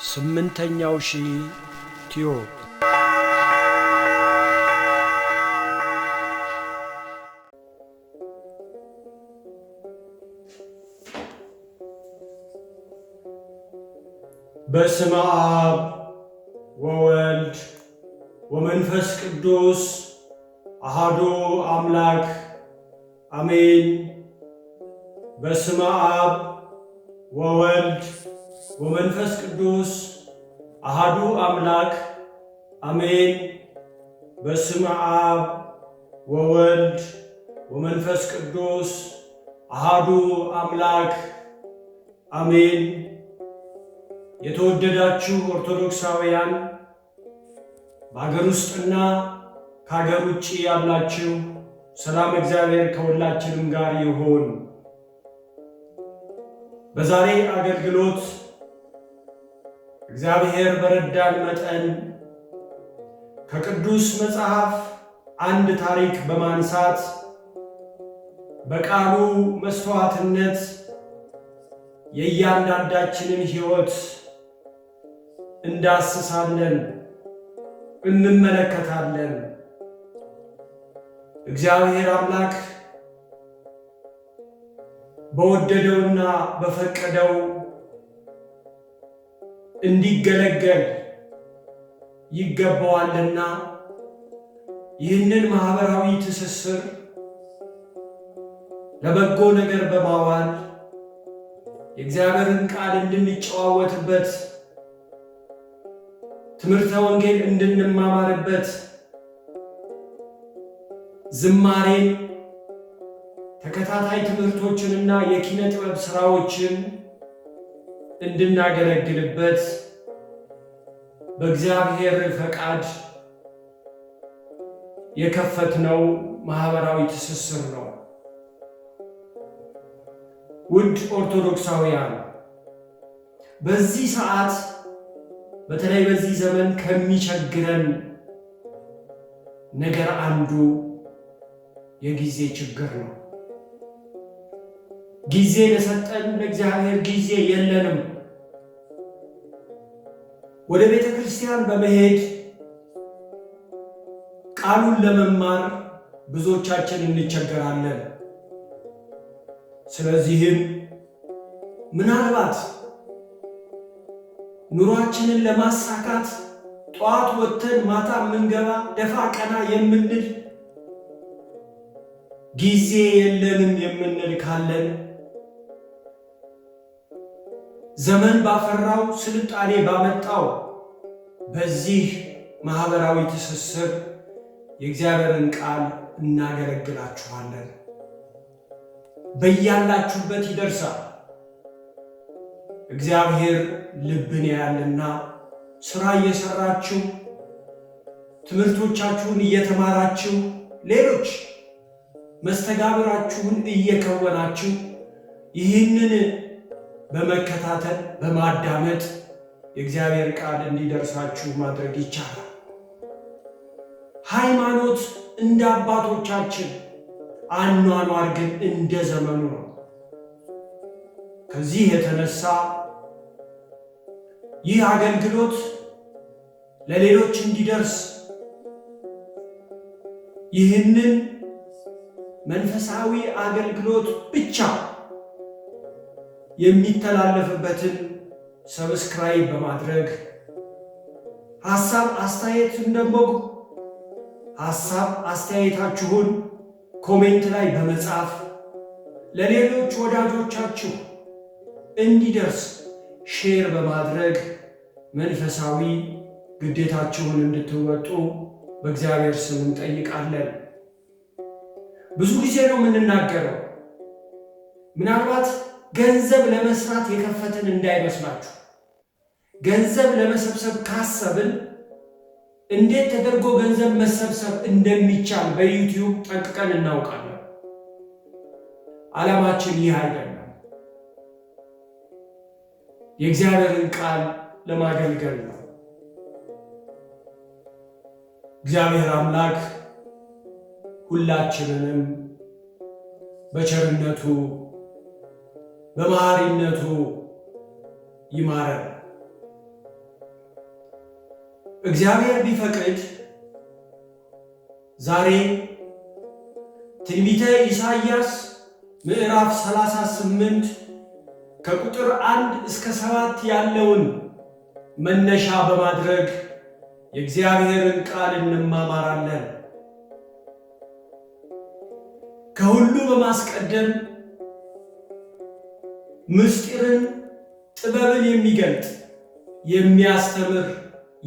ስምንተኛው ሺህ ቲዮብ በስመ አብ ወወልድ ወመንፈስ ቅዱስ አሐዱ አምላክ አሜን። በስመ አብ ወወልድ ወመንፈስ ቅዱስ አሐዱ አምላክ አሜን። በስመ አብ ወወልድ ወመንፈስ ቅዱስ አሐዱ አምላክ አሜን። የተወደዳችሁ ኦርቶዶክሳውያን በአገር ውስጥና ከአገር ውጭ ያላችሁ ሰላም እግዚአብሔር ከሁላችንም ጋር ይሁን። በዛሬ አገልግሎት እግዚአብሔር በረዳን መጠን ከቅዱስ መጽሐፍ አንድ ታሪክ በማንሳት በቃሉ መስዋዕትነት የእያንዳንዳችንን ሕይወት እንዳስሳለን፣ እንመለከታለን። እግዚአብሔር አምላክ በወደደውና በፈቀደው እንዲገለገል ይገባዋልና ይህንን ማህበራዊ ትስስር ለበጎ ነገር በማዋል የእግዚአብሔርን ቃል እንድንጨዋወትበት፣ ትምህርተ ወንጌል እንድንማማርበት፣ ዝማሬን፣ ተከታታይ ትምህርቶችንና የኪነ ጥበብ ሥራዎችን እንድናገለግልበት በእግዚአብሔር ፈቃድ የከፈትነው ማህበራዊ ትስስር ነው። ውድ ኦርቶዶክሳውያን በዚህ ሰዓት በተለይ በዚህ ዘመን ከሚቸግረን ነገር አንዱ የጊዜ ችግር ነው። ጊዜ ለሰጠን ለእግዚአብሔር ጊዜ የለንም። ወደ ቤተ ክርስቲያን በመሄድ ቃሉን ለመማር ብዙዎቻችን እንቸገራለን። ስለዚህም ምናልባት ኑሯችንን ለማሳካት ጠዋት ወጥተን ማታ የምንገባ ደፋ ቀና የምንል ጊዜ የለንም የምንል ካለን ዘመን ባፈራው ስልጣኔ ባመጣው በዚህ ማህበራዊ ትስስር የእግዚአብሔርን ቃል እናገለግላችኋለን። በያላችሁበት ይደርሳል። እግዚአብሔር ልብን ያያልና ሥራ እየሰራችሁ ትምህርቶቻችሁን እየተማራችሁ ሌሎች መስተጋብራችሁን እየከወናችሁ ይህንን በመከታተል በማዳመጥ የእግዚአብሔር ቃል እንዲደርሳችሁ ማድረግ ይቻላል። ሃይማኖት እንደ አባቶቻችን፣ አኗኗር ግን እንደ ዘመኑ ነው። ከዚህ የተነሳ ይህ አገልግሎት ለሌሎች እንዲደርስ ይህንን መንፈሳዊ አገልግሎት ብቻ የሚተላለፍበትን ሰብስክራይብ በማድረግ ሐሳብ አስተያየታችሁን ኮሜንት ላይ በመጻፍ ለሌሎች ወዳጆቻችሁ እንዲደርስ ሼር በማድረግ መንፈሳዊ ግዴታችሁን እንድትወጡ በእግዚአብሔር ስም እንጠይቃለን። ብዙ ጊዜ ነው የምንናገረው። ምናልባት ገንዘብ ለመስራት የከፈትን እንዳይመስላችሁ። ገንዘብ ለመሰብሰብ ካሰብን እንዴት ተደርጎ ገንዘብ መሰብሰብ እንደሚቻል በዩቲዩብ ጠንቅቀን እናውቃለን። ዓላማችን ይህ አይደለም። የእግዚአብሔርን ቃል ለማገልገል ነው። እግዚአብሔር አምላክ ሁላችንንም በቸርነቱ በመሐሪነቱ ይማረን። እግዚአብሔር ቢፈቅድ ዛሬ ትንቢተ ኢሳይያስ ምዕራፍ 38 ከቁጥር 1 እስከ 7 ያለውን መነሻ በማድረግ የእግዚአብሔርን ቃል እንማማራለን። ከሁሉ በማስቀደም ምስጢርን፣ ጥበብን የሚገልጥ የሚያስተምር፣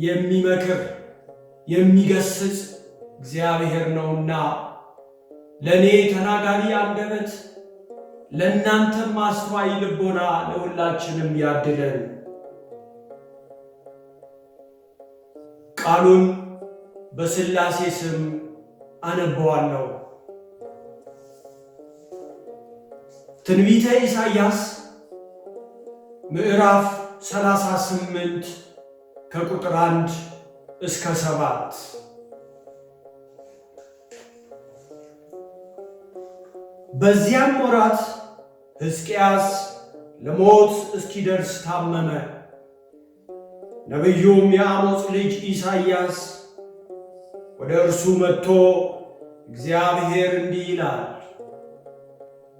የሚመክር፣ የሚገስጽ እግዚአብሔር ነውና ለእኔ ተናጋሪ አንደበት ለእናንተም አስተዋይ ልቦና ለሁላችንም ያድለን። ቃሉን በሥላሴ ስም አነበዋለሁ። ትንቢተ ኢሳይያስ ምዕራፍ 38 ከቁጥር 1 እስከ 7። በዚያም ወራት ሕዝቅያስ ለሞት እስኪደርስ ታመመ። ነቢዩም የአሞጽ ልጅ ኢሳይያስ ወደ እርሱ መጥቶ እግዚአብሔር እንዲህ ይላል፣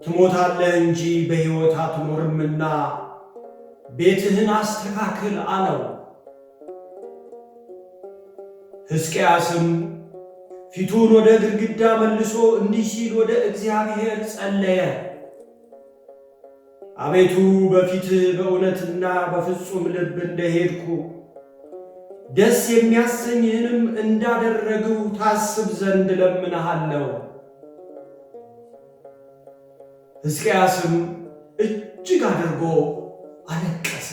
ትሞታለህ እንጂ በሕይወት አትኖርምና ቤትህን አስተካክል አለው። ሕዝቅያስም ፊቱን ወደ ግድግዳ መልሶ እንዲህ ሲል ወደ እግዚአብሔር ጸለየ። አቤቱ በፊትህ በእውነትና በፍጹም ልብ እንደሄድኩ ደስ የሚያሰኝህንም እንዳደረግሁ ታስብ ዘንድ እለምንሃለሁ። ሕዝቅያስም እጅግ አድርጎ አለቀሰ።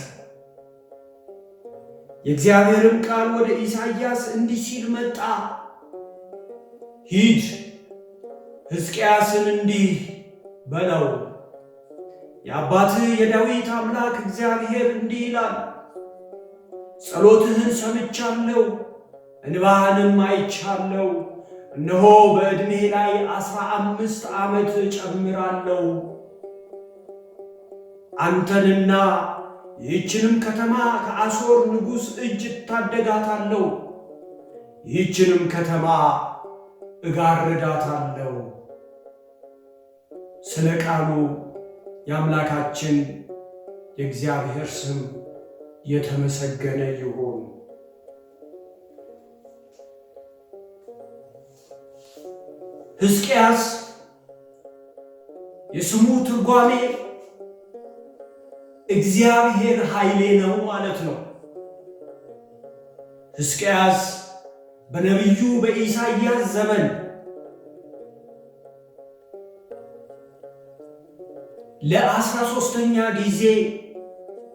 የእግዚአብሔርም ቃል ወደ ኢሳይያስ እንዲህ ሲል መጣ። ሂድ፣ ሕዝቅያስን እንዲህ በለው፣ የአባትህ የዳዊት አምላክ እግዚአብሔር እንዲህ ይላል፣ ጸሎትህን ሰምቻለሁ፣ እንባህንም አይቻለሁ። እነሆ በዕድሜህ ላይ 15 ዓመት እጨምራለሁ። አንተንና ይህችንም ከተማ ከአሦር ንጉሥ እጅ እታደጋታለሁ፣ ይህችንም ከተማ እጋርዳታለሁ። ስለ ቃሉ የአምላካችን የእግዚአብሔር ስም የተመሰገነ ይሁን። ሕዝቅያስ የስሙ ትርጓሜ እግዚአብሔር ኃይሌ ነው ማለት ነው። ሕዝቅያስ በነቢዩ በኢሳይያስ ዘመን ለ13ኛ ጊዜ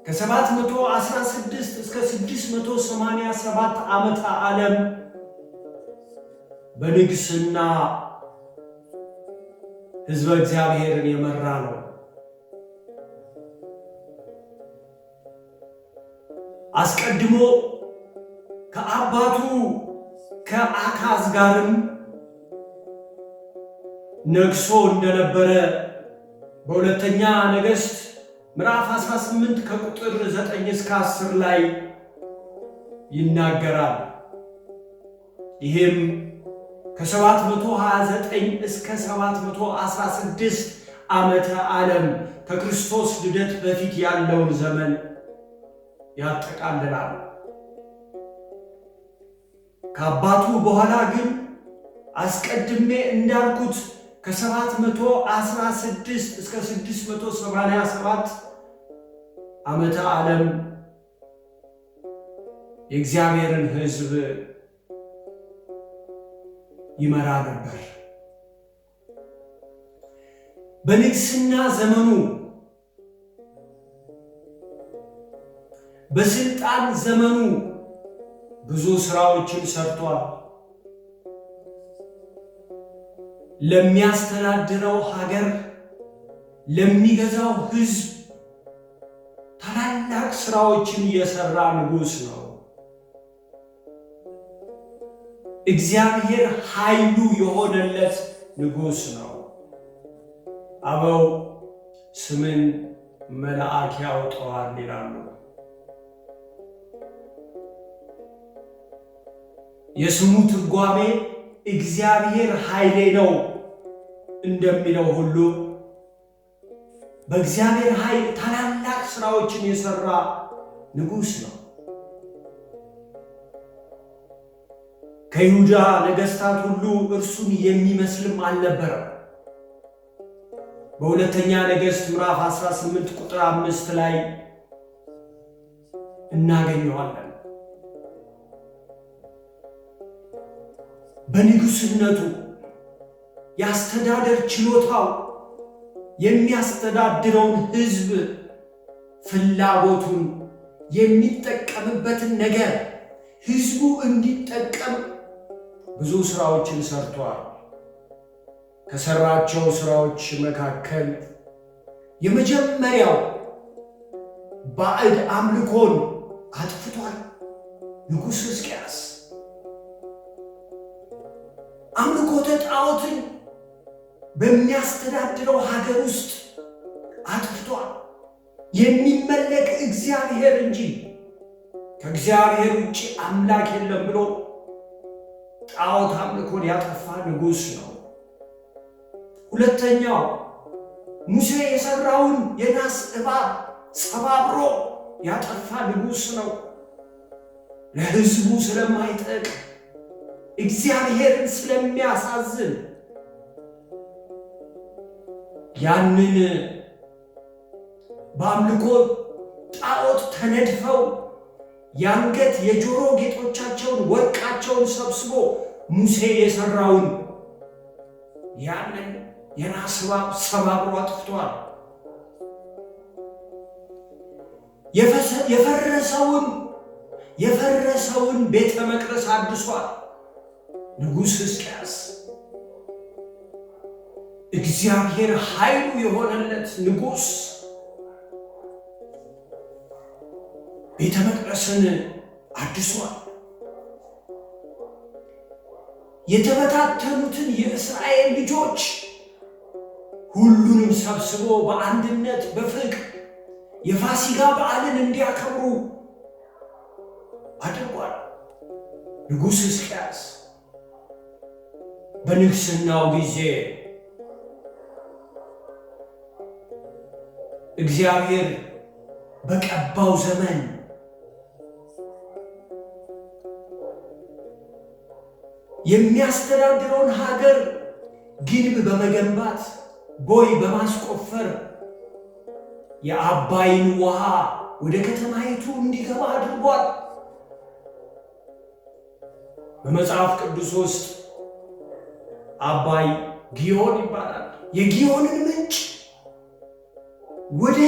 ከ716 እስከ 687 ዓመተ ዓለም በንግስና ሕዝበ እግዚአብሔርን የመራ ነው። አስቀድሞ ከአባቱ ከአካዝ ጋርም ነግሶ እንደነበረ በሁለተኛ ነገሥት ምዕራፍ 18 ከቁጥር 9 እስከ 10 ላይ ይናገራል። ይህም ከ729 እስከ 716 ዓመተ ዓለም ከክርስቶስ ልደት በፊት ያለውን ዘመን ያጠቃልላል። ከአባቱ በኋላ ግን አስቀድሜ እንዳልኩት ከ716 እስከ 687 ዓመተ ዓለም የእግዚአብሔርን ሕዝብ ይመራ ነበር። በንግስና ዘመኑ በስልጣን ዘመኑ ብዙ ስራዎችን ሰርቷል። ለሚያስተዳድረው ሀገር፣ ለሚገዛው ሕዝብ ታላላቅ ስራዎችን የሰራ ንጉሥ ነው። እግዚአብሔር ኃይሉ የሆነለት ንጉሥ ነው። አበው ስምን መልአክ ያወጣዋል ይላሉ። የስሙ ትርጓሜ እግዚአብሔር ኃይሌ ነው እንደሚለው ሁሉ በእግዚአብሔር ኃይል ታላላቅ ሥራዎችን የሠራ ንጉሥ ነው። ከይሁዳ ነገሥታት ሁሉ እርሱን የሚመስልም አልነበረም። በሁለተኛ ነገሥት ምዕራፍ 18 ቁጥር 5 ላይ እናገኘዋለን። በንጉሥነቱ የአስተዳደር ችሎታው የሚያስተዳድረውን ሕዝብ ፍላጎቱን የሚጠቀምበትን ነገር ሕዝቡ እንዲጠቀም ብዙ ሥራዎችን ሰርቷል። ከሠራቸው ሥራዎች መካከል የመጀመሪያው ባዕድ አምልኮን አጥፍቷል። ንጉሥ ሕዝቅያስ አምልኮተ ጣዖትን በሚያስተዳድረው ሀገር ውስጥ አጥፍቷል። የሚመለክ እግዚአብሔር እንጂ ከእግዚአብሔር ውጭ አምላክ የለም ብሎ ጣዖት አምልኮን ያጠፋ ንጉሥ ነው። ሁለተኛው ሙሴ የሠራውን የናስ እባብ ሰባብሮ ያጠፋ ንጉሥ ነው። ለሕዝቡ ስለማይጠቅም እግዚአብሔርን ስለሚያሳዝን ያንን በአምልኮ ጣዖት ተነድፈው የአንገት የጆሮ ጌጦቻቸውን ወርቃቸውን ሰብስቦ ሙሴ የሠራውን ያንን የናስ እባብ ሰባብሮ አጥፍቷል። የፈረሰውን ቤተ መቅደስ አድሷል። ንጉሥ ሕዝቅያስ እግዚአብሔር ኃይሉ የሆነለት ንጉሥ ቤተ መቅደስን አድሷል። የተበታተኑትን የእስራኤል ልጆች ሁሉንም ሰብስቦ በአንድነት በፍቅር የፋሲካ በዓልን እንዲያከብሩ አድርጓል። ንጉሥ ሕዝቅያስ በንግሥናው ጊዜ እግዚአብሔር በቀባው ዘመን የሚያስተዳድረውን ሀገር ግንብ በመገንባት ቦይ በማስቆፈር የአባይን ውሃ ወደ ከተማይቱ እንዲገባ አድርጓል። በመጽሐፍ ቅዱስ ውስጥ አባይ ጊዮን ይባላል። የጊዮንን ምንጭ ወደ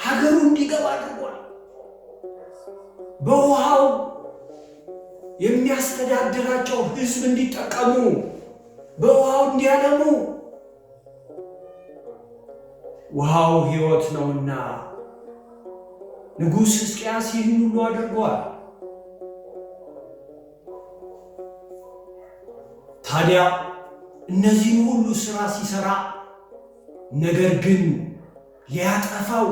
ሀገሩ እንዲገባ አድርጓል። በውሃው የሚያስተዳድራቸው ሕዝብ እንዲጠቀሙ፣ በውሃው እንዲያለሙ፣ ውሃው ሕይወት ነውና ንጉሥ ሕዝቅያስ ይህን ሁሉ አድርጓል። ታዲያ እነዚህን ሁሉ ሥራ ሲሠራ ነገር ግን ሊያጠፋው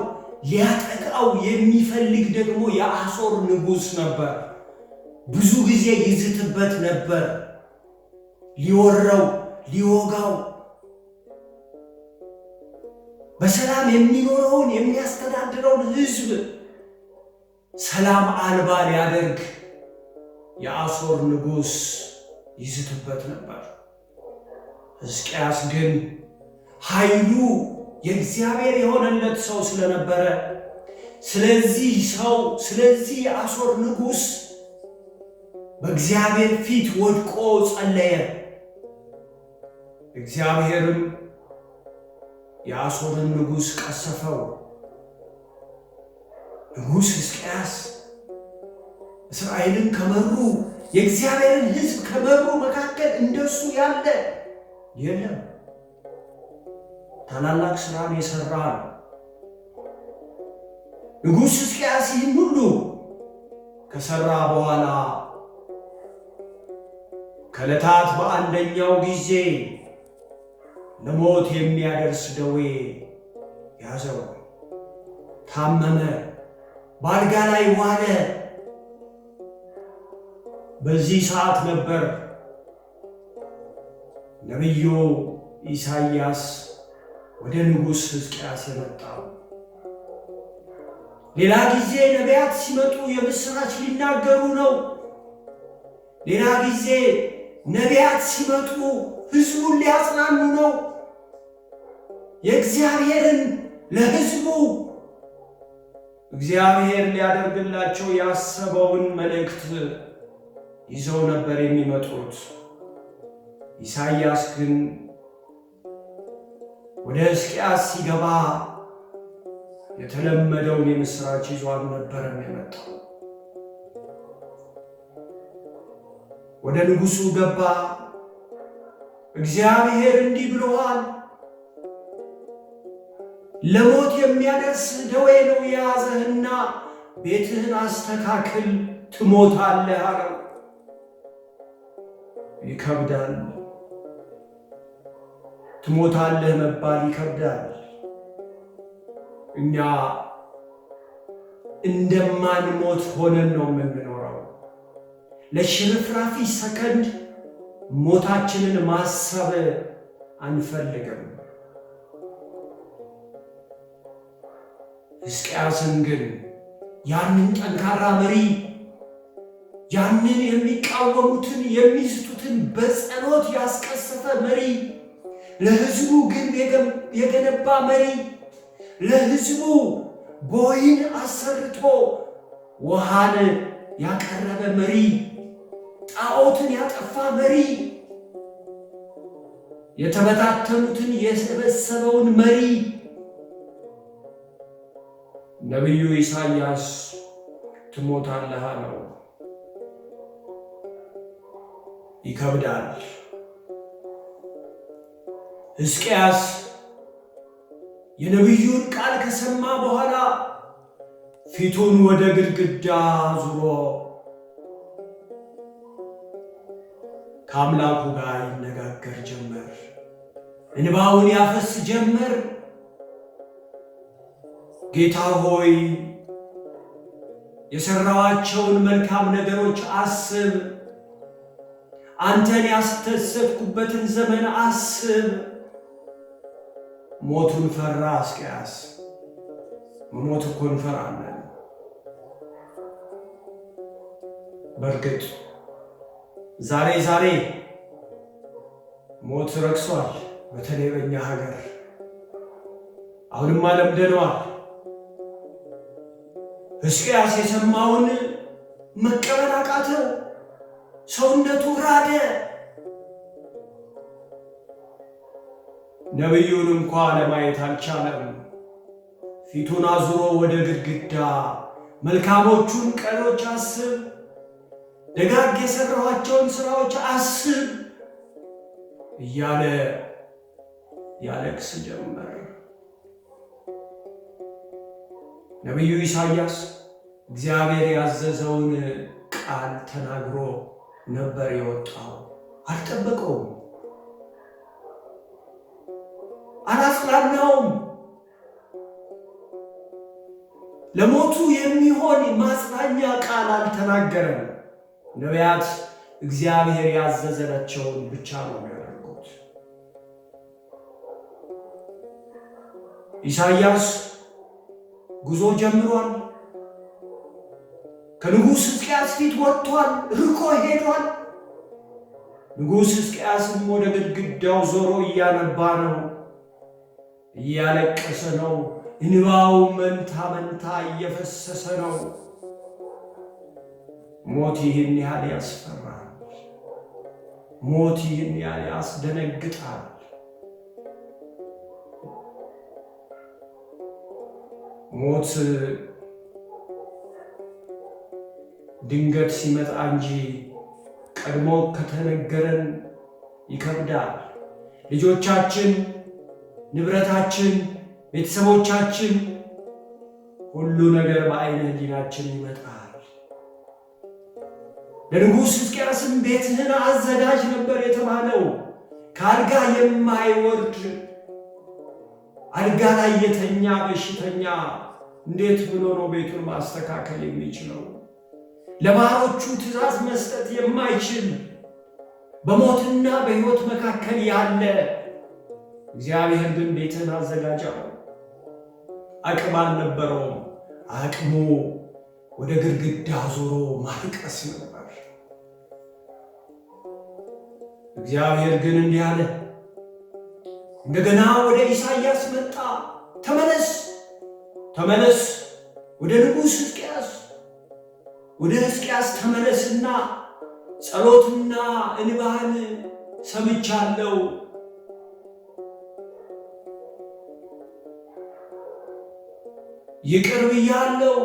ሊያጠቃው የሚፈልግ ደግሞ የአሦር ንጉሥ ነበር። ብዙ ጊዜ ይዝትበት ነበር። ሊወረው ሊወጋው በሰላም የሚኖረውን የሚያስተዳድረውን ሕዝብ ሰላም አልባ ሊያደርግ የአሦር ንጉሥ ይዝትበት ነበር። ሕዝቅያስ ግን ኃይሉ የእግዚአብሔር የሆነለት ሰው ስለነበረ ስለዚህ የአሦር ንጉሥ በእግዚአብሔር ፊት ወድቆ ጸለየ። እግዚአብሔርም የአሦርን ንጉሥ ቀሰፈው። ንጉሥ ሕዝቅያስ እስራኤልን ከመሩ የእግዚአብሔርን ሕዝብ ከመሩ መካከል እንደሱ ያለ የለም። ታላላቅ ሥራን የሠራ ነው። ንጉሥ ሕዝቅያስ ይህን ሁሉ ከሠራ በኋላ ከዕለታት በአንደኛው ጊዜ ለሞት የሚያደርስ ደዌ ያዘው። ታመመ፣ በአልጋ ላይ ዋለ። በዚህ ሰዓት ነበር ነቢዩ ኢሳይያስ ወደ ንጉሥ ሕዝቅያስ የመጣው። ሌላ ጊዜ ነቢያት ሲመጡ የምሥራች ሊናገሩ ነው። ሌላ ጊዜ ነቢያት ሲመጡ ሕዝቡን ሊያጽናኑ ነው። የእግዚአብሔርን ለሕዝቡ እግዚአብሔር ሊያደርግላቸው ያሰበውን መልእክት ይዘው ነበር የሚመጡት። ኢሳይያስ ግን ወደ ሕዝቅያስ ሲገባ የተለመደውን የምሥራች ይዞ አልነበረም የመጣው። ወደ ንጉሡ ገባ። እግዚአብሔር እንዲህ ብሎሃል፣ ለሞት የሚያደርስ ደዌ ነው የያዘህና ቤትህን አስተካክል፣ ትሞታለህ አለው። ይከብዳል። ትሞታለህ መባል ይከብዳል። እኛ እንደማንሞት ሆነን ነው የምንኖረው። ለሽርፍራፊ ሰከንድ ሞታችንን ማሰብ አንፈልግም። ሕዝቅያስን ግን ያንን ጠንካራ መሪ፣ ያንን የሚቃወሙትን የሚስቱትን በጸሎት ያስቀሰፈ መሪ፣ ለሕዝቡ ግንብ የገነባ መሪ፣ ለሕዝቡ ቦይን አሰርቶ ውሃን ያቀረበ መሪ፣ ጣዖትን ያጠፋ መሪ፣ የተበታተኑትን የሰበሰበውን መሪ ነቢዩ ኢሳይያስ ትሞታለህ አለው። ይከብዳል። ሕዝቅያስ የነቢዩን ቃል ከሰማ በኋላ ፊቱን ወደ ግድግዳ ዙሮ ከአምላኩ ጋር ይነጋገር ጀመር። እንባውን ያፈስ ጀመር። ጌታ ሆይ የሠራኋቸውን መልካም ነገሮች አስብ፣ አንተን ያስደሰትኩበትን ዘመን አስብ። ሞቱን ፈራ ሕዝቅያስ። መሞት እኮ እንፈራለን። በእርግጥ ዛሬ ሞት ረክሷል። በተለይ በእኛ ሀገር አሁንማ ለምደነዋል። ሕዝቅያስ የሰማውን መቀበል አቃተው። ሰውነቱ ራደ። ነቢዩን እንኳ ለማየት አልቻለም። ፊቱን አዙሮ ወደ ግድግዳ መልካሞቹን ቀኖች አስብ፣ ደጋግ የሠራኋቸውን ሥራዎች አስብ እያለ ያለቅስ ጀመር። ነቢዩ ኢሳይያስ እግዚአብሔር ያዘዘውን ቃል ተናግሮ ነበር የወጣው። አልጠበቀውም፣ አላጽናናውም። ለሞቱ የሚሆን ማጽናኛ ቃል አልተናገረም። ነቢያት እግዚአብሔር ያዘዘላቸውን ብቻ ነው የሚያደርጉት። ኢሳይያስ ጉዞ ጀምሯል። ከንጉሥ ሕዝቅያስ ፊት ወጥቷል፣ ርቆ ሄዷል። ንጉሥ ሕዝቅያስም ወደ ግድግዳው ዞሮ እያነባ ነው፣ እያለቀሰ ነው። እንባው መንታ መንታ እየፈሰሰ ነው። ሞት ይህን ያህል ያስፈራል። ሞት ይህን ያህል ያስደነግጣል። ሞት ድንገት ሲመጣ እንጂ ቀድሞ ከተነገረን ይከብዳል። ልጆቻችን፣ ንብረታችን፣ ቤተሰቦቻችን፣ ሁሉ ነገር በዓይነ ሕሊናችን ይመጣል። ለንጉሥ ሕዝቅያስም ቤትህን አዘጋጅ ነበር የተባለው። ከአልጋ የማይወርድ አልጋ ላይ የተኛ በሽተኛ እንዴት ብሎ ነው ቤቱን ማስተካከል የሚችለው? ለባሮቹ ትእዛዝ መስጠት የማይችል በሞትና በሕይወት መካከል ያለ እግዚአብሔር ግን ቤትን አዘጋጀው። አቅም አልነበረውም። አቅሙ ወደ ግድግዳ ዞሮ ማልቀስ ነበር። እግዚአብሔር ግን እንዲህ አለ። እንደገና ወደ ኢሳይያስ መጣ። ተመለስ ወደ ንጉሥ ሕዝቅያስ ተመለስና ጸሎትና እንባህን ሰምቻለሁ። ይቅር ብያለሁ።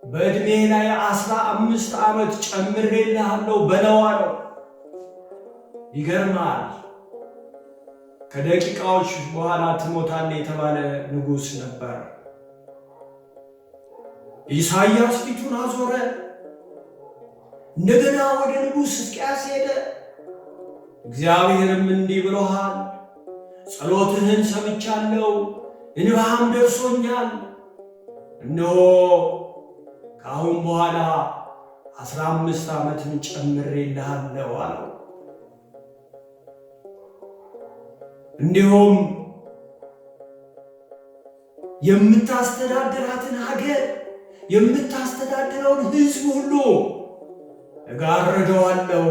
በዕድሜ ላይ 15 ዓመት ጨምሬልሃለሁ በለው አለው። ይገርማል። ከደቂቃዎች በኋላ ትሞታለህ የተባለ ንጉሥ ነበር። ኢሳይያስ ፊቱን አዞረ። እንደገና ወደ ንጉሥ ሕዝቅያስ ሄደ። እግዚአብሔርም እንዲህ ብሎሃል፣ ጸሎትህን ሰምቻለሁ፣ እንባህም ደርሶኛል። እነሆ ከአሁን በኋላ 15 ዓመትን ጨምሬልሃለሁ አለው። እንዲሁም የምታስተዳድራትን ሀገር የምታስተዳድረውን ሕዝብ ሁሉ እጋርደዋለሁ።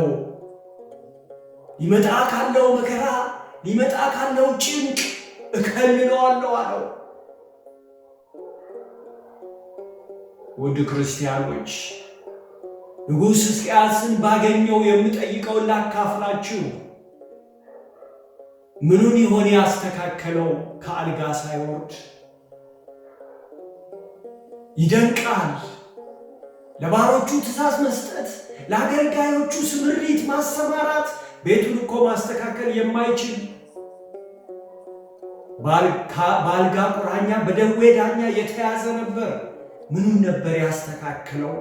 ሊመጣ ካለው መከራ ሊመጣ ካለው ጭንቅ እከልለዋለሁ አለው። ውድ ክርስቲያኖች፣ ንጉሥ ሕዝቅያስን ባገኘው የምጠይቀውን ላካፍላችሁ። ምኑን ይሆን ያስተካከለው ከአልጋ ሳይወርድ? ይደንቃል። ለባሮቹ ትእዛዝ መስጠት፣ ለአገልጋዮቹ ስምሪት ማሰማራት፣ ቤቱን እኮ ማስተካከል የማይችል በአልጋ ቁራኛ በደዌ ዳኛ የተያዘ ነበር። ምኑን ነበር ያስተካክለው?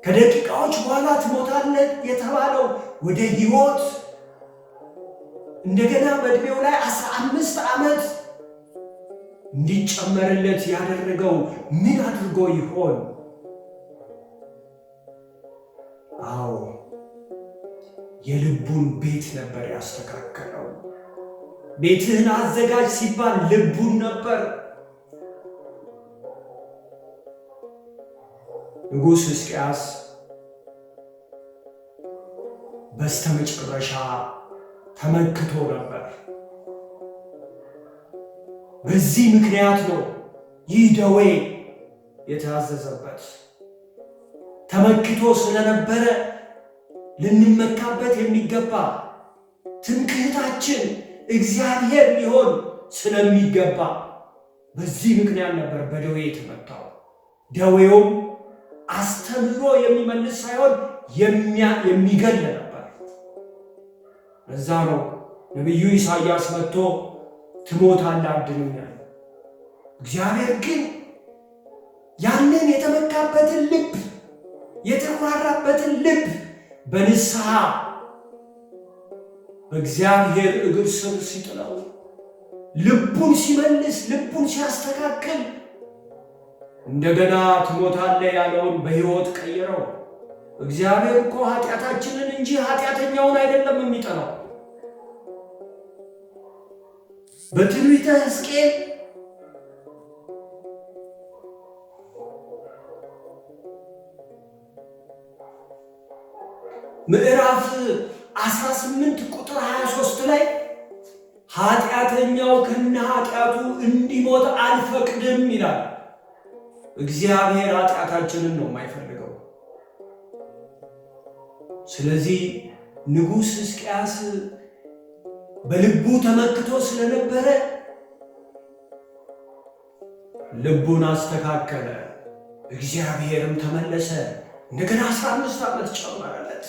ከደቂቃዎች በኋላ ትሞታለህ የተባለው ወደ ሕይወት እንደገና በዕድሜው ላይ 15 ዓመት እንዲጨመርለት ያደረገው ምን አድርጎ ይሆን? አዎ የልቡን ቤት ነበር ያስተካከለው። ቤትህን አዘጋጅ ሲባል ልቡን ነበር። ንጉሥ ሕዝቅያስ በስተመጨረሻ ተመክቶ ነበር። በዚህ ምክንያት ነው ይህ ደዌ የታዘዘበት። ተመክቶ ስለነበረ ልንመካበት የሚገባ ትምክህታችን እግዚአብሔር ሊሆን ስለሚገባ በዚህ ምክንያት ነበር በደዌ የተመታው። ደዌውም አስተምሮ የሚመልስ ሳይሆን የሚገል ነበር። ለዛ ነው ነቢዩ ኢሳይያስ መጥቶ ትሞታለህ አድነኛል። እግዚአብሔር ግን ያንን የተመካበትን ልብ የተራራበትን ልብ በንስሐ በእግዚአብሔር እግር ስር ሲጥለው ልቡን ሲመልስ ልቡን ሲያስተካክል እንደገና ትሞታለህ ያለውን በሕይወት ቀየረው። እግዚአብሔር እኮ ኃጢአታችንን እንጂ ኃጢአተኛውን አይደለም የሚጠላው። በትንቢተ ሕዝቅኤል ምዕራፍ 18 ቁጥር 23 ላይ ኃጢአተኛው ከነ ኃጢአቱ እንዲሞት አልፈቅድም ይላል። እግዚአብሔር ኃጢአታችንን ነው የማይፈልገው። ስለዚህ ንጉሥ ሕዝቅያስ በልቡ ተመክቶ ስለነበረ ልቡን አስተካከለ። እግዚአብሔርም ተመለሰ። እንደገና 15 ዓመት ጨመረለት።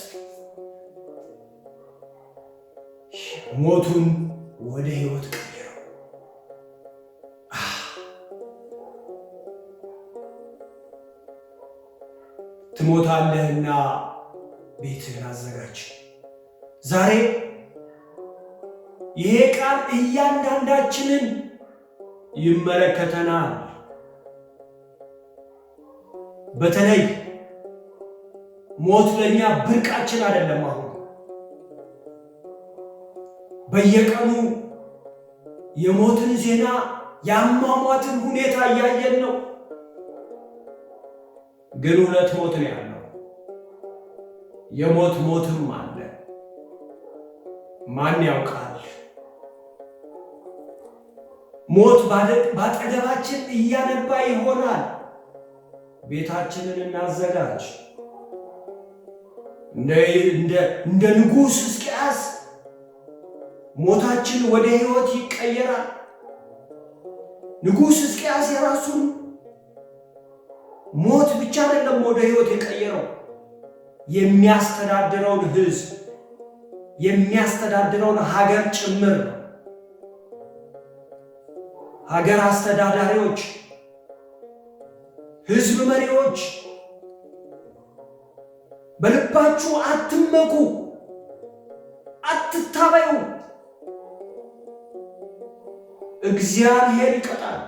ሞቱን ወደ ሕይወት ቀየረው። ትሞታለህና ቤትህን አዘጋጅ። ዛሬ ይሄ ቃል እያንዳንዳችንን ይመለከተናል። በተለይ ሞት ለኛ ብርቃችን አይደለም። አሁን በየቀኑ የሞትን ዜና ያሟሟትን ሁኔታ እያየን ነው። ግን ሁለት ሞት ነው ያለው። የሞት ሞትም አለ። ማን ያውቃል? ሞት ባጠገባችን እያነባ ይሆናል። ቤታችንን እናዘጋጅ። እንደ ንጉሥ ሕዝቅያስ ሞታችን ወደ ሕይወት ይቀየራል። ንጉሥ ሕዝቅያስ የራሱን ሞት ብቻ አይደለም ወደ ሕይወት የቀየረው፣ የሚያስተዳድረውን ሕዝብ የሚያስተዳድረውን ሀገር ጭምር ነው። ሀገር አስተዳዳሪዎች፣ ሕዝብ መሪዎች በልባችሁ አትመኩ፣ አትታበዩ። እግዚአብሔር ይቀጣል።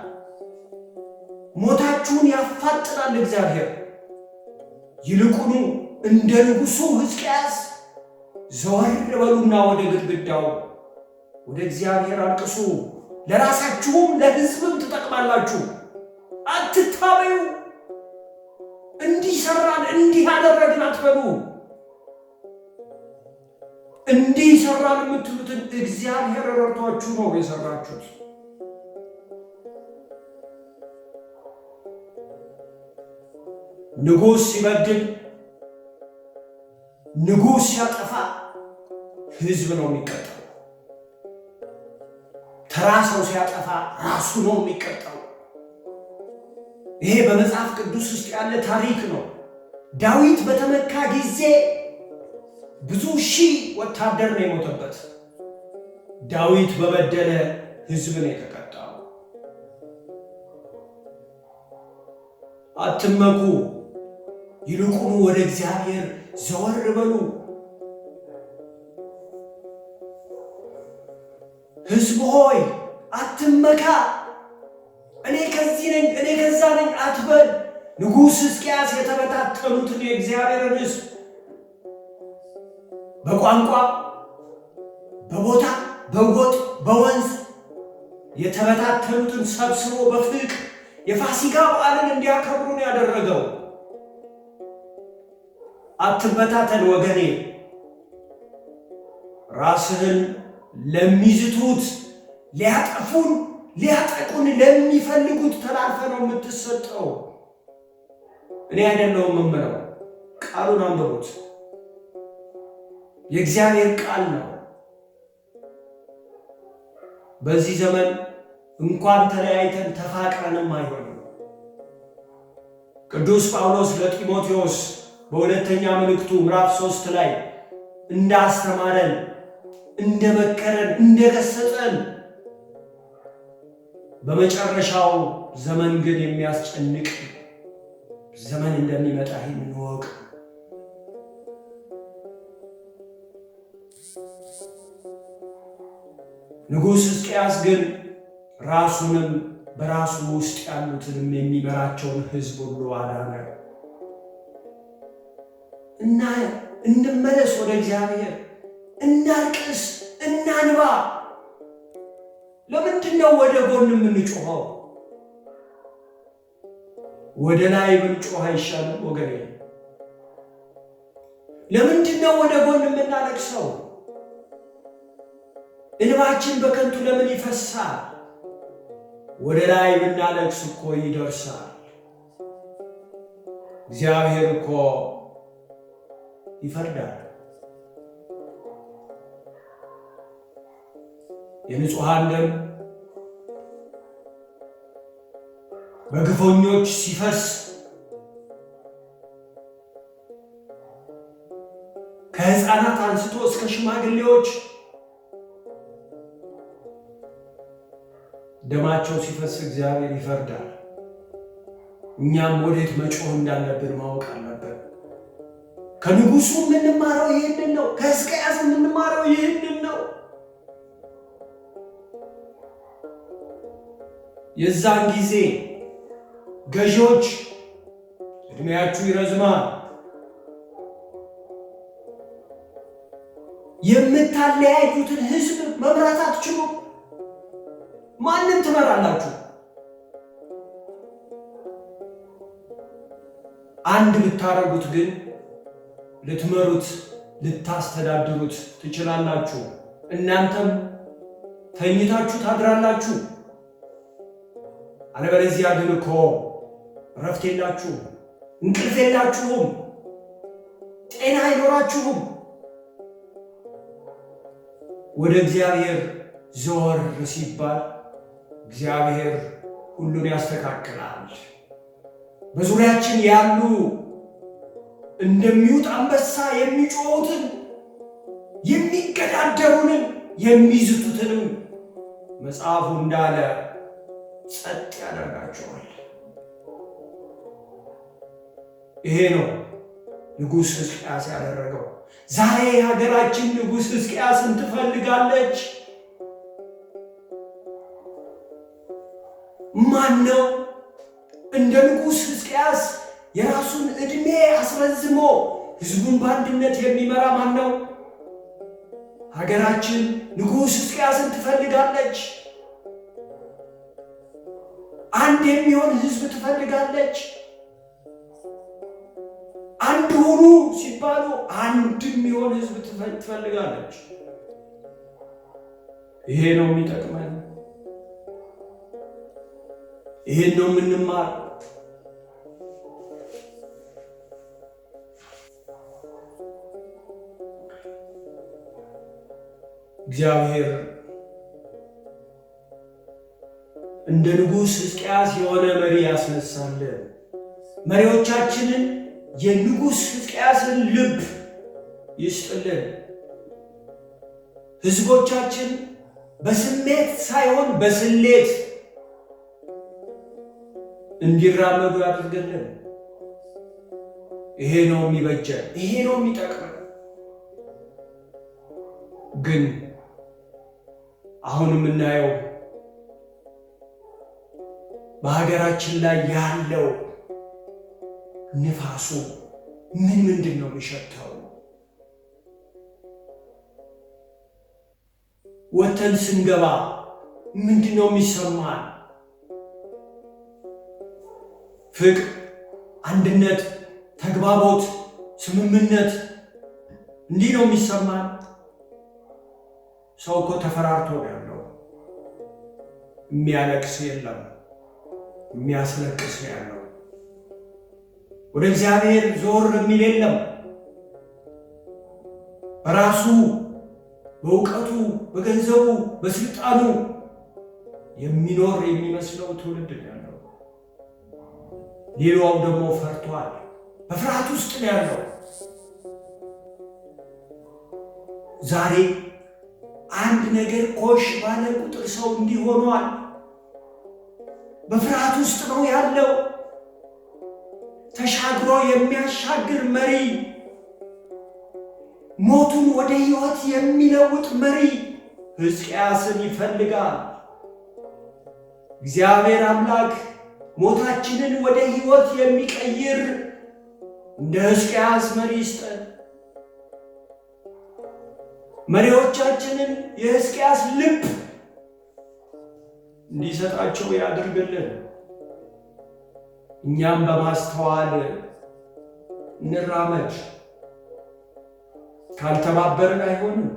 ሞታችሁን ያፋጥናል እግዚአብሔር። ይልቁኑ እንደ ንጉሡ ሕዝቅያስ ዘወር በሉና ወደ ግድግዳው ወደ እግዚአብሔር አልቅሱ። ለራሳችሁም ለሕዝብም ትጠቅማላችሁ። አትታበዩ። እንዲህ ሰራን እንዲህ አደረግን አትበሉ። እንዲህ ሰራን የምትሉትን እግዚአብሔር ረድቷችሁ ነው የሰራችሁት። ንጉሥ ሲበድል፣ ንጉሥ ሲያጠፋ ሕዝብ ነው የሚቀጣው። ተራ ሰው ሲያጠፋ ራሱ ነው የሚቀጣው። ይሄ በመጽሐፍ ቅዱስ ውስጥ ያለ ታሪክ ነው። ዳዊት በተመካ ጊዜ ብዙ ሺህ ወታደር ነው የሞተበት። ዳዊት በበደለ ሕዝብ ነው የተቀጣው። አትመኩ፣ ይልቁኑ ወደ እግዚአብሔር ዘወር በሉ። ሕዝብ ሆይ አትመካ፣ እኔ ከዚህ ነኝ እኔ ከዛ ነኝ አትበል። ንጉሥ ሕዝቅያስ የተበታተኑትን የእግዚአብሔርን ሕዝብ በቋንቋ፣ በቦታ፣ በጎጥ፣ በወንዝ የተበታተኑትን ሰብስቦ በፍቅር የፋሲካ በዓልን እንዲያከብሩ ነው ያደረገው። አትበታተን ወገኔ። ራስህን ለሚዝቱት ሊያጠቁን ለሚፈልጉት ተላልፈ ነው የምትሰጠው። እኔ አይደለሁም የምለው፣ ቃሉን አንብቡት። የእግዚአብሔር ቃል ነው። በዚህ ዘመን እንኳን ተለያይተን ተፋቅረንም አይሆንም። ቅዱስ ጳውሎስ ለጢሞቴዎስ በሁለተኛ መልእክቱ ምዕራፍ 3 ላይ እንዳስተማረን፣ እንደመከረን፣ እንደገሰጸን በመጨረሻው ዘመን ግን የሚያስጨንቅ ዘመን እንደሚመጣ ይህንን እንወቅ። ንጉሥ ሕዝቅያስ ግን ራሱንም በራሱ ውስጥ ያሉትንም የሚመራቸውን ሕዝብ ሁሉ አዳነ። እና እንመለስ ወደ እግዚአብሔር፣ እናልቅስ፣ እናንባ። ለምንድን ነው ወደ ጎን የምንጮኸው? ወደ ላይ ብንጮህ አይሻልም ወገኔ? ለምንድን ነው ወደ ጎን የምናለቅሰው? እንባችን በከንቱ ለምን ይፈሳል? ወደ ላይ ብናለቅስ እኮ ይደርሳል። እግዚአብሔር እኮ ይፈርዳል። የንጹሐን ደም በግፈኞች ሲፈስ ከሕፃናት አንስቶ እስከ ሽማግሌዎች ደማቸው ሲፈስ እግዚአብሔር ይፈርዳል። እኛም ወዴት መጮህ እንዳለብን ማወቅ አለብን። ከንጉሡ የምንማረው ይህንን ነው። ከሕዝቅያስ የምንማረው ይህንን ነው። የዛን ጊዜ ገዢዎች ዕድሜያችሁ ይረዝማል። የምታለያዩትን ሕዝብ መምራት አትችሉም። ማንም ትመራላችሁ? አንድ ብታረጉት ግን ልትመሩት ልታስተዳድሩት ትችላላችሁ። እናንተም ተኝታችሁ ታድራላችሁ። አለበለዚያ ግን እኮ እረፍት የላችሁም፣ እንቅልፍ የላችሁም፣ ጤና አይኖራችሁም። ወደ እግዚአብሔር ዘወር ሲባል እግዚአብሔር ሁሉን ያስተካክላል። በዙሪያችን ያሉ እንደሚውጥ አንበሳ የሚጮሁትን የሚገዳደሩንን የሚዝቱትንም መጽሐፉ እንዳለ ጸጥ ያደርጋቸዋል። ይሄ ነው ንጉሥ ሕዝቅያስ ያደረገው። ዛሬ ሀገራችን ንጉሥ ሕዝቅያስን ትፈልጋለች። ማን ነው እንደ ንጉሥ ሕዝቅያስ የራሱን ዕድሜ አስረዝሞ ሕዝቡን በአንድነት የሚመራ ማን ነው? ሀገራችን ንጉሥ ሕዝቅያስን ትፈልጋለች። አንድ የሚሆን ሕዝብ ትፈልጋለች። አንድ ሁኑ ሲባሉ አንድ የሚሆን ሕዝብ ትፈልጋለች። ይሄ ነው የሚጠቅመን። ይሄን ነው የምንማር። እግዚአብሔር እንደ ንጉሥ ሕዝቅያስ የሆነ መሪ ያስነሳልን። መሪዎቻችንን የንጉሥ ሕዝቅያስን ልብ ይስጥልን። ሕዝቦቻችን በስሜት ሳይሆን በስሌት እንዲራመዱ ያድርግልን። ይሄ ነው የሚበጀን፣ ይሄ ነው የሚጠቅመን። ግን አሁን የምናየው በሀገራችን ላይ ያለው ንፋሱ ምንድን ነው የሚሸተው? ወተን ስንገባ ምንድን ነው የሚሰማን? ፍቅር፣ አንድነት፣ ተግባቦት፣ ስምምነት እንዲህ ነው የሚሰማን? ሰው እኮ ተፈራርቶ ነው ያለው። የሚያለቅስ የለም፣ የሚያስለቅስ ነው ያለው። ወደ እግዚአብሔር ዞር የሚል የለም። በራሱ በእውቀቱ፣ በገንዘቡ፣ በስልጣኑ የሚኖር የሚመስለው ትውልድ ነው ያለው። ሌላው ደግሞ ፈርቷል፣ በፍርሃት ውስጥ ነው ያለው። ዛሬ አንድ ነገር ኮሽ ባለ ቁጥር ሰው እንዲህ ሆኗል። በፍርሃት ውስጥ ነው ያለው። ተሻግሮ የሚያሻግር መሪ፣ ሞቱን ወደ ሕይወት የሚለውጥ መሪ ሕዝቅያስን ይፈልጋል። እግዚአብሔር አምላክ ሞታችንን ወደ ሕይወት የሚቀይር እንደ ሕዝቅያስ መሪ ይስጠን። መሪዎቻችንን የሕዝቅያስ ልብ እንዲሰጣቸው ያድርግልን። እኛም በማስተዋል እንራመድ። ካልተባበርን አይሆንም።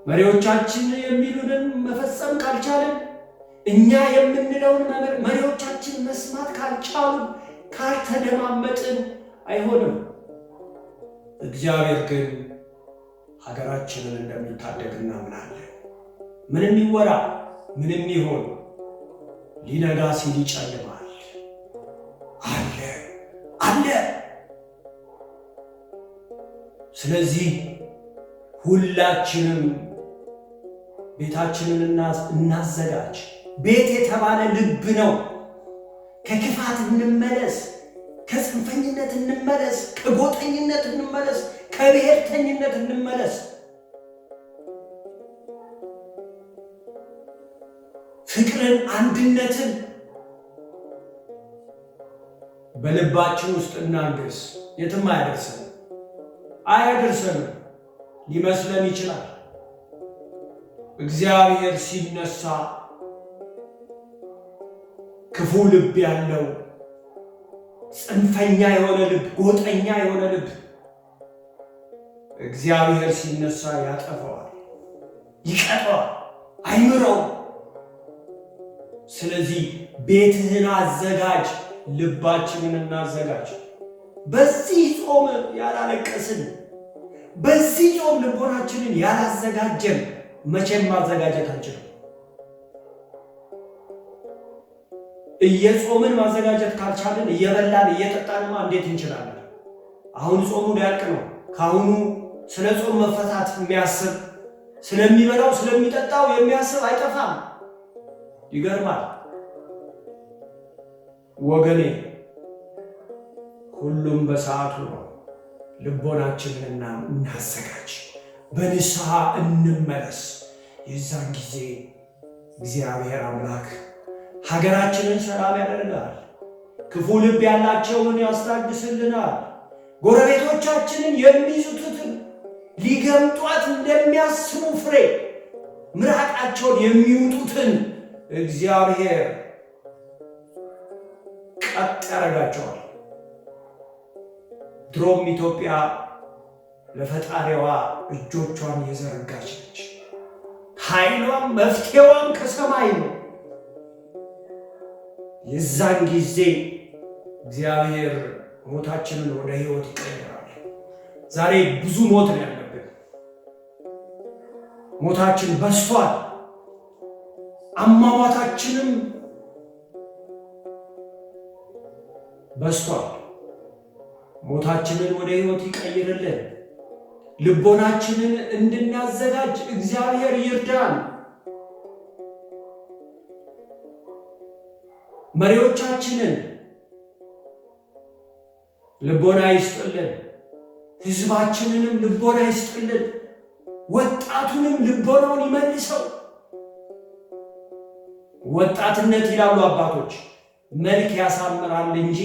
መሪዎቻችን የሚሉንን መፈጸም ካልቻለን፣ እኛ የምንለውን መሪዎቻችን መስማት ካልቻሉ፣ ካልተደማመጥን አይሆንም። እግዚአብሔር ግን ሀገራችንን እንደሚታደግ እናምናለን። ምንም ይወራ ምንም ይሆን ሊነጋ ሲል ይጨልማል። አለ። ስለዚህ ሁላችንም ቤታችንን እናዘጋጅ። ቤት የተባለ ልብ ነው። ከክፋት እንመለስ፣ ከጽንፈኝነት እንመለስ፣ ከጎጠኝነት እንመለስ፣ ከብሔርተኝነት እንመለስ። ፍቅርን፣ አንድነትን በልባችን ውስጥ እናንግስ። የትም አያደርሰንም ሊመስለን ይችላል። እግዚአብሔር ሲነሳ ክፉ ልብ ያለው ጽንፈኛ የሆነ ልብ፣ ጎጠኛ የሆነ ልብ እግዚአብሔር ሲነሳ ያጠፋዋል፣ ይቀጣዋል፣ አይምረው። ስለዚህ ቤትህን አዘጋጅ፣ ልባችንን እናዘጋጅ። በዚህ ጾም ያላለቀስን፣ በዚህ ጾም ልቦናችንን ያላዘጋጀን መቼም ማዘጋጀት አንችልም። እየጾምን ማዘጋጀት ካልቻልን እየበላን እየጠጣንማ እንዴት እንችላለን? አሁን ጾሙ ሊያልቅ ነው። ካሁኑ ስለ ጾም መፈታት የሚያስብ ስለሚበላው ስለሚጠጣው የሚያስብ አይጠፋም። ይገርማል ወገኔ፣ ሁሉም በሰዓቱ ነው። ልቦናችንን እናዘጋጅ፣ በንስሐ እንመለስ። የዛን ጊዜ እግዚአብሔር አምላክ ሀገራችንን ሰላም ያደርጋል፣ ክፉ ልብ ያላቸውን ያስታግስልናል። ጎረቤቶቻችንን የሚዙትን ሊገምጧት እንደሚያስቡ ፍሬ ምራቃቸውን የሚውጡትን እግዚአብሔር ቀጥ ያደርጋቸዋል። ድሮም ኢትዮጵያ ለፈጣሪዋ እጆቿን የዘረጋች ነች። ኃይሏም መፍትሄዋም ከሰማይ ነው። የዛን ጊዜ እግዚአብሔር ሞታችንን ወደ ሕይወት ይቀይራል። ዛሬ ብዙ ሞት ነው ያለብን። ሞታችን በዝቷል። አሟሟታችንም በዝቷል። ሞታችንን ወደ ሕይወት ይቀይርልን። ልቦናችንን እንድናዘጋጅ እግዚአብሔር ይርዳን። መሪዎቻችንን ልቦና ይስጥልን። ሕዝባችንንም ልቦና ይስጥልን። ወጣቱንም ልቦናውን ይመልሰው። ወጣትነት ይላሉ አባቶች መልክ ያሳምራል እንጂ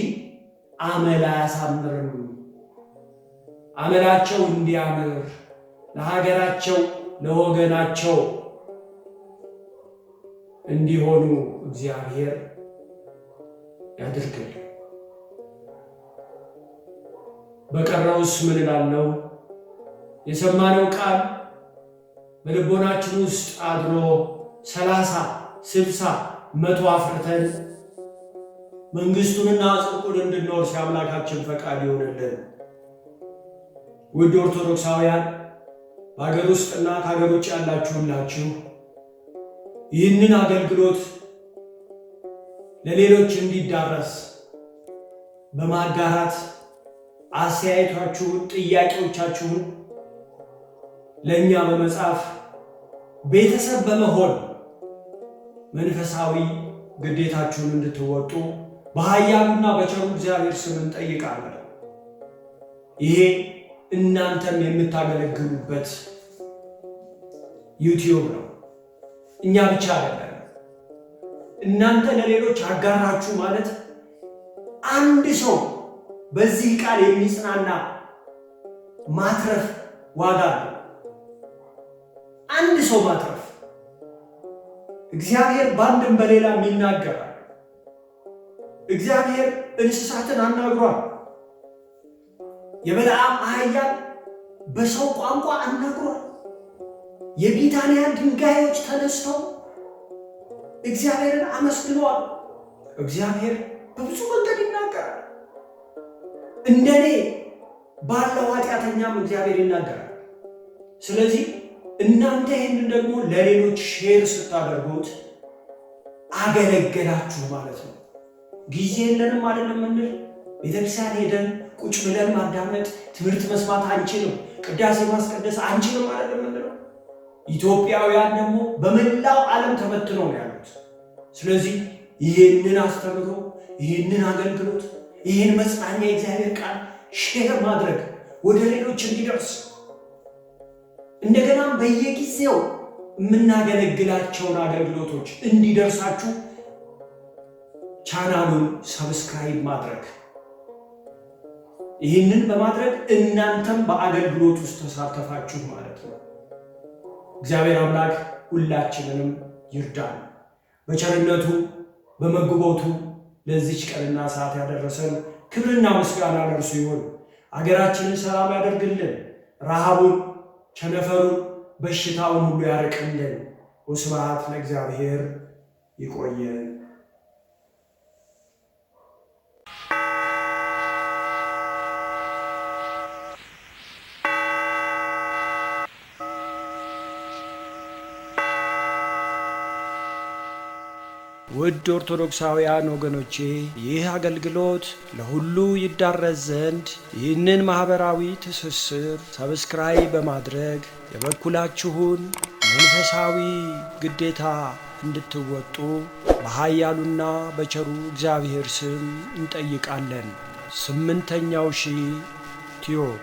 አመል አያሳምርም። አመላቸው እንዲያምር ለሀገራቸው ለወገናቸው እንዲሆኑ እግዚአብሔር ያድርግልን። በቀረውስ ምን እላለሁ? የሰማነው ቃል በልቦናችን ውስጥ አድሮ 30፣ 60፣ 100 አፍርተን መንግሥቱንና ጽድቁን እንድንወርስ የአምላካችን ፈቃድ ይሆንልን። ውድ ኦርቶዶክሳውያን በሀገር ውስጥና ከሀገር ውጭ ያላችሁላችሁ ይህንን አገልግሎት ለሌሎች እንዲዳረስ በማጋራት አስተያየታችሁን፣ ጥያቄዎቻችሁን ለእኛ በመጻፍ ቤተሰብ በመሆን መንፈሳዊ ግዴታችሁን እንድትወጡ በኃያሉና በቸሩ እግዚአብሔር ስም እንጠይቃለን። ይሄ እናንተም የምታገለግሉበት ዩቲዩብ ነው። እኛ ብቻ አይደለም። እናንተ ለሌሎች አጋራችሁ ማለት አንድ ሰው በዚህ ቃል የሚጽናና ማትረፍ ዋጋ ነው። አንድ ሰው ማትረፍ እግዚአብሔር በአንድም በሌላም ይናገራል። እግዚአብሔር እንስሳትን አናግሯል። የበለዓም አህያን በሰው ቋንቋ አናግሯል። የቢታንያ ድንጋዮች ተነስተው እግዚአብሔርን አመስግነዋል። እግዚአብሔር በብዙ መንገድ ይናገራል። እንደኔ ባለው ኃጢአተኛም እግዚአብሔር ይናገራል። ስለዚህ እናንተ ይህንን ደግሞ ለሌሎች ሼር ስታደርጉት አገለገላችሁ ማለት ነው። ጊዜ የለንም አይደለም እንል ቤተክርስቲያን ሄደን ቁጭ ብለን ማዳመጥ ትምህርት መስማት አንችልም፣ ቅዳሴ ማስቀደስ አንችልም አይደለም እንል። ኢትዮጵያውያን ደግሞ በመላው ዓለም ተበትነው ነው ያሉት። ስለዚህ ይህንን አስተምሮ ይህንን አገልግሎት ይህን መጽናኛ የእግዚአብሔር ቃል ሼር ማድረግ ወደ ሌሎች እንዲደርስ እንደገናም በየጊዜው የምናገለግላቸውን አገልግሎቶች እንዲደርሳችሁ ቻናሉን ሰብስክራይብ ማድረግ ይህንን በማድረግ እናንተም በአገልግሎት ውስጥ ተሳተፋችሁ ማለት ነው። እግዚአብሔር አምላክ ሁላችንንም ይርዳን። በቸርነቱ በመግቦቱ ለዚች ቀንና ሰዓት ያደረሰን ክብርና ምስጋና ለእርሱ ይሁን። አገራችንን ሰላም ያደርግልን። ረሃቡን፣ ቸነፈሩን፣ በሽታውን ሁሉ ያርቅልን። ወስብሐት ለእግዚአብሔር። ይቆየን። ውድ ኦርቶዶክሳውያን ወገኖቼ ይህ አገልግሎት ለሁሉ ይዳረስ ዘንድ ይህንን ማህበራዊ ትስስር ሰብስክራይብ በማድረግ የበኩላችሁን መንፈሳዊ ግዴታ እንድትወጡ በኃያሉና በቸሩ እግዚአብሔር ስም እንጠይቃለን። 8ኛው ሺህ ቲዩብ